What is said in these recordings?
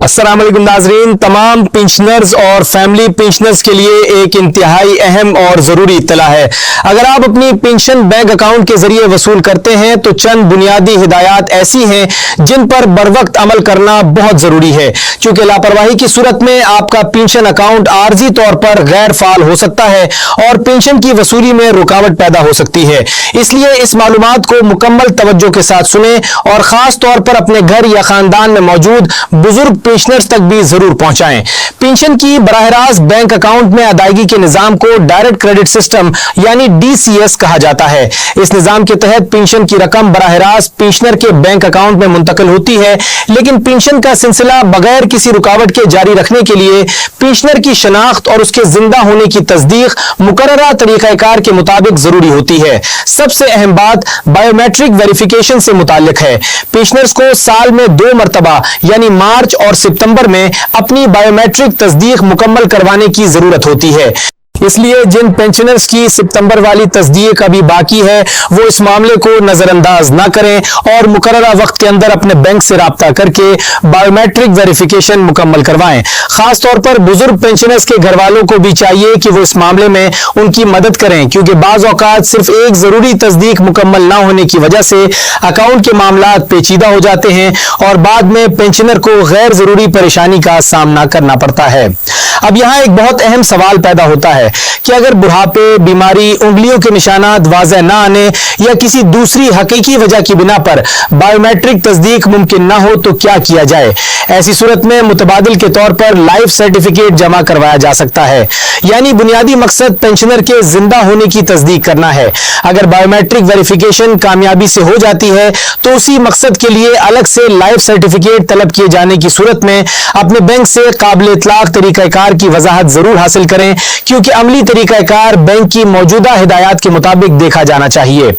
अस्सलाम वालेकुम नाजरीन, तमाम पेंशनर्स और फैमिली पेंशनर्स के लिए एक इंतहाई अहम और ज़रूरी इत्तला है। अगर आप अपनी पेंशन बैंक अकाउंट के जरिए वसूल करते हैं तो चंद बुनियादी हिदायत ऐसी हैं जिन पर बरवक्त अमल करना बहुत ज़रूरी है, क्योंकि लापरवाही की सूरत में आपका पेंशन अकाउंट आर्जी तौर पर गैर फाल हो सकता है और पेंशन की वसूली में रुकावट पैदा हो सकती है। इसलिए इस मालूमात को मुकम्मल तवज्जो के साथ सुने और ख़ास तौर पर अपने घर या ख़ानदान में मौजूद बुजुर्ग पेंशनर्स तक भी जरूर पहुंचाएं। पेंशन की बराह रास्त बैंक अकाउंट में अदायगी के निजाम को डायरेक्ट क्रेडिट सिस्टम यानी DCS कहा जाता है। इस निजाम के तहत पेंशन की रकम बराह रास्त पेंशनर के बैंक अकाउंट में मुंतकिल होती है, लेकिन पेंशन का सिलसिला बगैर किसी रुकावट के जारी रखने के लिए पेंशनर की शनाख्त और उसके जिंदा होने की तस्दीक मुकर्ररा तरीकाकार के मुताबिक जरूरी होती है। सबसे अहम बात बायोमेट्रिक वेरिफिकेशन से मुताल्लिक है। पेंशनर्स को साल में 2 मरतबा यानी मार्च और सितंबर में अपनी बायोमेट्रिक तस्दीक मुकम्मल करवाने की जरूरत होती है। इसलिए जिन पेंशनर्स की सितंबर वाली तस्दीक अभी बाकी है वो इस मामले को नजरअंदाज ना करें और मुकर्ररा वक्त के अंदर अपने बैंक से राब्ता करके बायोमेट्रिक वेरिफिकेशन मुकम्मल करवाएं। खास तौर पर बुजुर्ग पेंशनर्स के घर वालों को भी चाहिए कि वो इस मामले में उनकी मदद करें, क्योंकि बाज़ औक़ात सिर्फ एक जरूरी तस्दीक मुकम्मल ना होने की वजह से अकाउंट के मामला पेचीदा हो जाते हैं और बाद में पेंशनर को गैर जरूरी परेशानी का सामना करना पड़ता है। अब यहाँ एक बहुत अहम सवाल पैदा होता है कि अगर बुढ़ापे, बीमारी, उंगलियों के निशानात वाज़ेह ना आने या किसी दूसरी हकीकी वजह की बिना पर बायोमेट्रिक तस्दीक मुमकिन ना हो तो क्या किया जाए। ऐसी सूरत में मुतबादिल के तौर पर लाइफ सर्टिफिकेट जमा करवाया जा सकता है, यानी बुनियादी मकसद पेंशनर के जिंदा होने की तस्दीक करना है। अगर बायोमेट्रिक वेरिफिकेशन कामयाबी से हो जाती है तो उसी मकसद के लिए अलग से लाइफ सर्टिफिकेट तलब किए जाने की सूरत में अपने बैंक से काबिल इतलाक तरीकाकार की वजाहत जरूर हासिल करें, क्योंकि अमली तरीकाकार बैंक की मौजूदा हिदायत के मुताबिक देखा जाना चाहिए।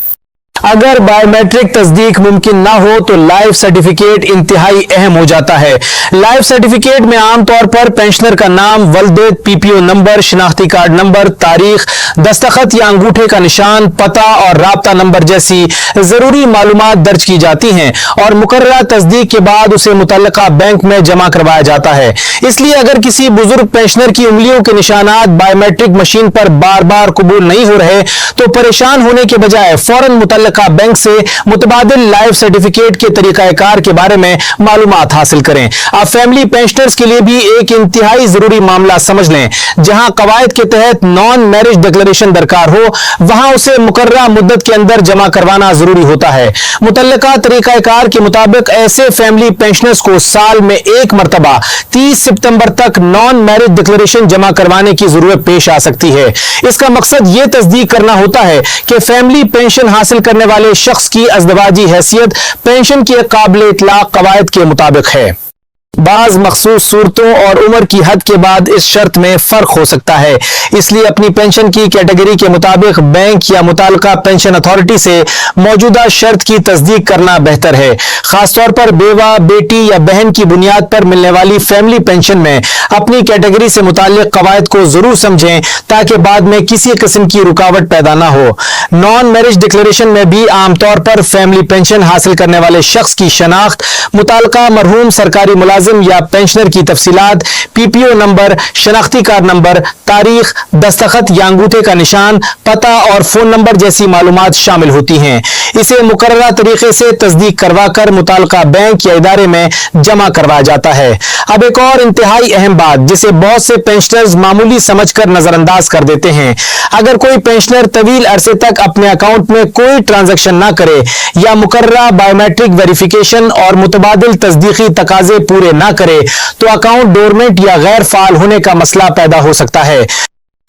अगर बायोमेट्रिक तस्दीक मुमकिन ना हो तो लाइफ सर्टिफिकेट इंतहाई अहम हो जाता है। लाइफ सर्टिफिकेट में आमतौर पर पेंशनर का नाम, वल्दत, PPO नंबर, शिनाख्ती कार्ड नंबर, तारीख, दस्तखत या अंगूठे का निशान, पता और राब्ता नंबर जैसी जरूरी मालूमात दर्ज की जाती हैं और मुकर्ररा तस्दीक के बाद उसे मुतल्लिका बैंक में जमा करवाया जाता है। इसलिए अगर किसी बुजुर्ग पेंशनर की उंगलियों के निशानात बायोमेट्रिक मशीन पर बार बार कबूल नहीं हो रहे तो परेशान होने के बजाय फौरन मुतल्लिका बैंक से मुतबादिल लाइफ सर्टिफिकेट के तरीकाकार के बारे में मालूमात हासिल करें। आप फैमिली पेंशनर्स के लिए भी एक इंतहाई जरूरी मामला समझ लें। जहां कवायद के तहत नॉन मैरिज डिक्लेरेशन दरकार हो वहां उसे मुकर्ररा मुद्दत के अंदर जमा करवाना जरूरी होता है। मुतल्लिका तरीकाकार के मुताबिक ऐसे फैमिली पेंशनर्स को साल में 1 मरतबा 30 सितंबर तक नॉन मैरिज डिक्लेरेशन जमा करवाने की जरूरत पेश आ सकती है। इसका मकसद यह तस्दीक करना होता है कि फैमिली पेंशन हासिल करने वाले शख्स की अज़दवाजी हैसियत पेंशन के काबिल इतलाक कवायद के मुताबिक है। बाज मखसूस सूरतों और उम्र की हद के बाद इस शर्त में फर्क हो सकता है, इसलिए अपनी पेंशन की कैटेगरी के मुताबिक बैंक या मुताल्लिका पेंशन अथॉरिटी से मौजूदा शर्त की तस्दीक करना बेहतर है। खासतौर पर बेवा, बेटी या बहन की बुनियाद पर मिलने वाली फैमिली पेंशन में अपनी कैटेगरी से मुताल्लिक कवायद को जरूर समझें ताकि बाद में किसी किस्म की रुकावट पैदा ना हो। नॉन मैरिज डिक्लेरेशन में भी आमतौर पर फैमिली पेंशन हासिल करने वाले शख्स की शनाख्त, मुताल्लिका मरहूम सरकारी मुलाजिम या पेंशनर की तफसीलात, PPO नंबर, शनाख्ती कार्ड नंबर, तारीख, दस्तखत या अंगूठे का निशान, पता और फोन नंबर जैसी मालूमात शामिल होती हैं। इसे मुकर्ररा तरीके से तस्दीक करवाकर मुताल्लिका बैंक या इदारे में जमा करवाया जाता है। अब एक और इंतहाई अहम बात जिसे बहुत से पेंशनर्स मामूली समझकर नजरअंदाज कर देते हैं। अगर कोई पेंशनर तवील अरसे तक अपने अकाउंट में कोई ट्रांजैक्शन ना करे या मुकर्ररा बायोमेट्रिक वेरिफिकेशन और मुतबादिल तस्दीकी तकाजे पूरे ना करे तो अकाउंट डोरमेंट या गैर फाल होने का मसला पैदा हो सकता है।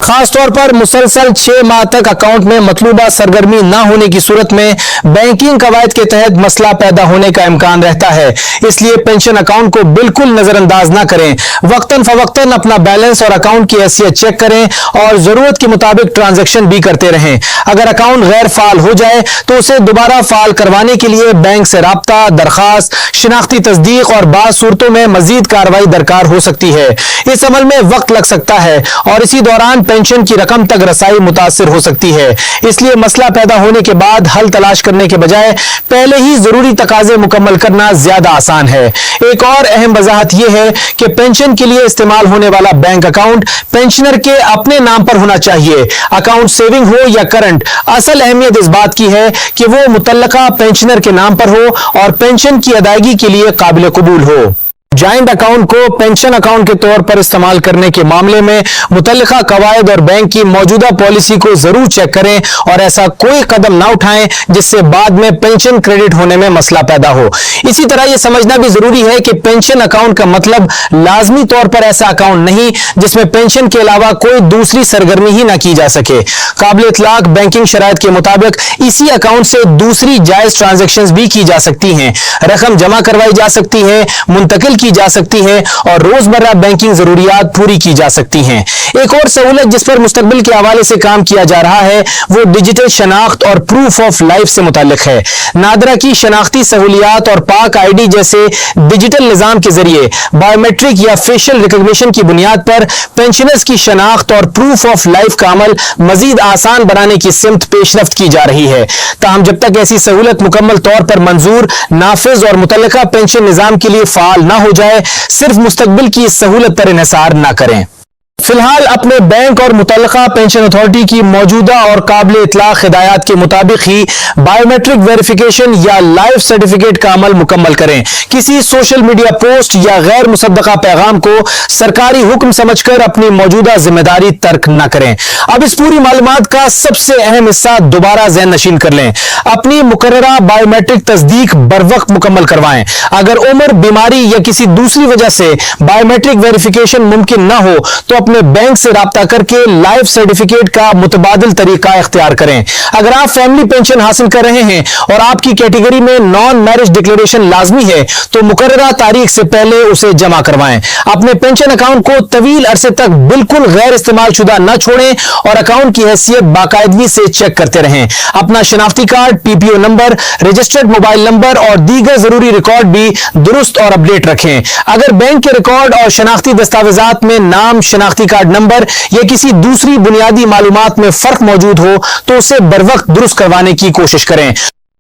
खास तौर पर मुसलसल 6 माह तक अकाउंट में मतलूबा सरगर्मी ना होने की सूरत में बैंकिंग कवायद के तहत मसला पैदा होने का इम्कान रहता है। इसलिए पेंशन अकाउंट को बिल्कुल नजरअंदाज ना करें। वक्तन फवक्तन अपना बैलेंस और अकाउंट की हैसियत चेक करें और जरूरत के मुताबिक ट्रांजैक्शन भी करते रहें। अगर अकाउंट गैर फाल हो जाए तो उसे दोबारा फाल करवाने के लिए बैंक से राब्ता, दरखास्त, शिनाख्ती तस्दीक और बाज़ सूरतों में मजीद कार्रवाई दरकार हो सकती है। इस अमल में वक्त लग सकता है और इसी दौरान पेंशन की रकम तक रसाई मुतासिर हो सकती है। इसलिए मसला पैदा होने के बाद हल तलाश करने के बजाय पहले ही जरूरी तकाजे मुकम्मल करना ज्यादा आसान है। एक और अहम वजाहत यह है कि पेंशन के लिए इस्तेमाल होने वाला बैंक अकाउंट पेंशनर के अपने नाम पर होना चाहिए। अकाउंट सेविंग हो या करंट, असल अहमियत इस बात की है कि वो मुतल्लका पेंशनर के नाम पर हो और पेंशन की अदायगी के लिए काबिल कबूल हो। जॉइंट अकाउंट को पेंशन अकाउंट के तौर पर इस्तेमाल करने के मामले में मुतल्लिका कवायद और बैंक की मौजूदा पॉलिसी को जरूर चेक करें और ऐसा कोई कदम ना उठाएं जिससे बाद में पेंशन क्रेडिट होने में मसला पैदा हो। इसी तरह यह समझना भी जरूरी है कि पेंशन अकाउंट का मतलब लाजमी तौर पर ऐसा अकाउंट नहीं जिसमें पेंशन के अलावा कोई दूसरी सरगर्मी ही ना की जा सके। काबिल इतलाक बैंकिंग शराइत के मुताबिक इसी अकाउंट से दूसरी जायज ट्रांजेक्शन भी की जा सकती हैं, रकम जमा करवाई जा सकती है, मुंतकिल की जा सकती है और रोजमर्रा बैंकिंग जरूरियात पूरी की जा सकती हैं। एक और सहूलत जिस पर मुस्तकबिल के हवाले से काम किया जा रहा है वो डिजिटल शनाख्त और प्रूफ ऑफ लाइफ से मुताल्लिक है। नादरा की शनाख्ती सहूलियात और पाक आईडी जैसे डिजिटल निजाम के जरिए बायोमेट्रिक या फेशियल रिकॉग्निशन की बुनियाद पर पेंशनर्स की शनाख्त और प्रूफ ऑफ लाइफ का अमल मजीद आसान बनाने की सिमत पेशरफ्त की जा रही है। ताहम जब तक ऐसी सहूलत मुकम्मल तौर पर मंजूर, नाफिज और मुतल्लिका पेंशन निजाम के लिए फाल ना हो जाए, सिर्फ मुस्तकबिल की इस सहूलत पर इन्हिसार ना करें। फिलहाल अपने बैंक और मुतल्लिका पेंशन अथॉरिटी की मौजूदा और काबिल इतलाक हिदायत के मुताबिक ही बायोमेट्रिक वेरिफिकेशन या लाइफ सर्टिफिकेट का अमल मुकम्मल करें। किसी सोशल मीडिया पोस्ट या गैर मुसद्दका पैगाम को सरकारी हुक्म समझकर अपनी मौजूदा जिम्मेदारी तर्क न करें। अब इस पूरी मालूमात का सबसे अहम हिस्सा दोबारा ज़हन नशीन कर लें। अपनी मुकर्ररा बायोमेट्रिक तस्दीक बर वक्त मुकम्मल करवाएं। अगर उम्र, बीमारी या किसी दूसरी वजह से बायोमेट्रिक वेरिफिकेशन मुमकिन न हो तो अपने बैंक से राब्ता करके लाइफ सर्टिफिकेट का मुतबादिल तरीका इख्तियार करें। अगर आप फैमिली पेंशन हासिल कर रहे हैं और आपकी कैटेगरी में नॉन मैरिज डिक्लेरेशन लाजमी है तो मुकर्ररा तारीख से पहले उसे जमा करवाएं। अपने पेंशन अकाउंट को तवील अरसे तक बिल्कुल गैर इस्तेमाल शुदा न छोड़ें और अकाउंट की हैसियत बाकायदगी से चेक करते रहें। अपना शनाख्ती card, PPO number, registered mobile number और दीगर जरूरी रिकॉर्ड भी दुरुस्त और अपडेट रखें। अगर बैंक के रिकॉर्ड और शनाख्ती दस्तावेजात में नाम, शनाख्ती कार्ड नंबर या किसी दूसरी बुनियादी मालूमात में फर्क मौजूद हो तो उसे बर वक्त दुरुस्त करवाने की कोशिश करें।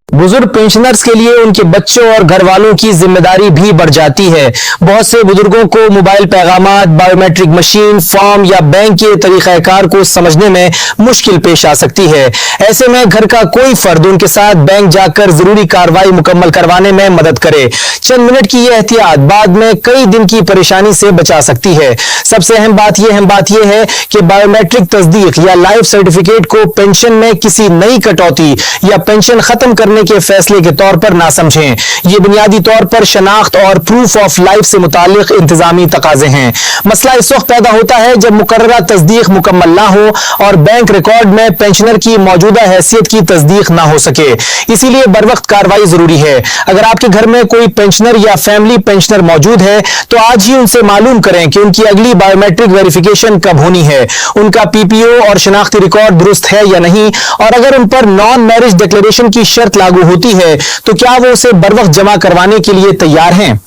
बुजुर्ग पेंशनर्स के लिए उनके बच्चों और घर वालों की जिम्मेदारी भी बढ़ जाती है। बहुत से बुजुर्गों को मोबाइल पैगामात, बायोमेट्रिक मशीन, फॉर्म या बैंक के तरीक़ाकार को समझने में मुश्किल पेश आ सकती है। ऐसे में घर का कोई फर्द उनके साथ बैंक जाकर जरूरी कार्रवाई मुकम्मल करवाने में मदद करे। चंद मिनट की यह एहतियात बाद में कई दिन की परेशानी से बचा सकती है। सबसे अहम बात यह है कि बायोमेट्रिक तस्दीक या लाइफ सर्टिफिकेट को पेंशन में किसी नई कटौती या पेंशन खत्म करने के फैसले के तौर पर ना समझें। ये बुनियादी तौर पर शनाख्त और प्रूफ ऑफ लाइफ से मुतालिक इंतजामी तकाजे हैं। मसला इस वक्त पैदा होता है जब मुकर्ररा तस्दीक मुकम्मल ना हो और बैंक रिकॉर्ड में पेंशनर की मौजूदा हैसियत की तस्दीक ना हो सके। इसीलिए बर वक्त कार्रवाई जरूरी है। अगर आपके घर में कोई पेंशनर या फैमिली पेंशनर मौजूद है तो आज ही उनसे मालूम करें कि उनकी अगली बायोमेट्रिक वेरिफिकेशन कब होनी है, उनका पीपीओ और शनाख्ती रिकॉर्ड दुरुस्त है या नहीं, और अगर उन पर नॉन मैरिज डिक्लेरेशन की शर्त लागू होती है तो क्या वो उसे बर वक्त जमा करवाने के लिए तैयार हैं।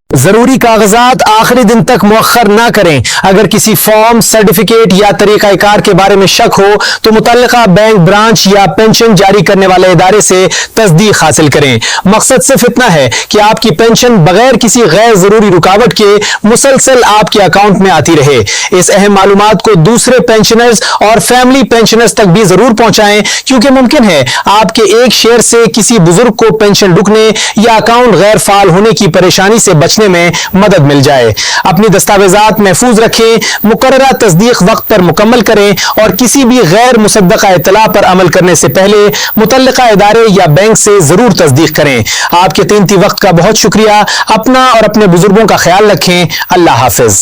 जरूरी कागजात आखिरी दिन तक मुअख्खर ना करें। अगर किसी फॉर्म, सर्टिफिकेट या तरीकाकार के बारे में शक हो तो मुतल्लिका बैंक ब्रांच या पेंशन जारी करने वाले इदारे से तस्दीक हासिल करें। मकसद सिर्फ इतना है कि आपकी पेंशन बगैर किसी गैर जरूरी रुकावट के मुसलसल आपके अकाउंट में आती रहे। इस अहम मालूमात को दूसरे पेंशनर्स और फैमिली पेंशनर्स तक भी जरूर पहुंचाएं, क्योंकि मुमकिन है आपके एक शेयर से किसी बुजुर्ग को पेंशन रुकने या अकाउंट गैर फाल होने की परेशानी से बचने में मदद मिल जाए। अपनी दस्तावेजात महफूज रखें, मुकर्ररा तस्दीक वक्त पर मुकम्मल करें और किसी भी गैर मुसद्दका इत्तला पर अमल करने से पहले मुतल्लिका इदारे या बैंक से जरूर तस्दीक करें। आपके कीमती वक्त का बहुत शुक्रिया। अपना और अपने बुजुर्गों का ख्याल रखें। अल्लाह हाफिज।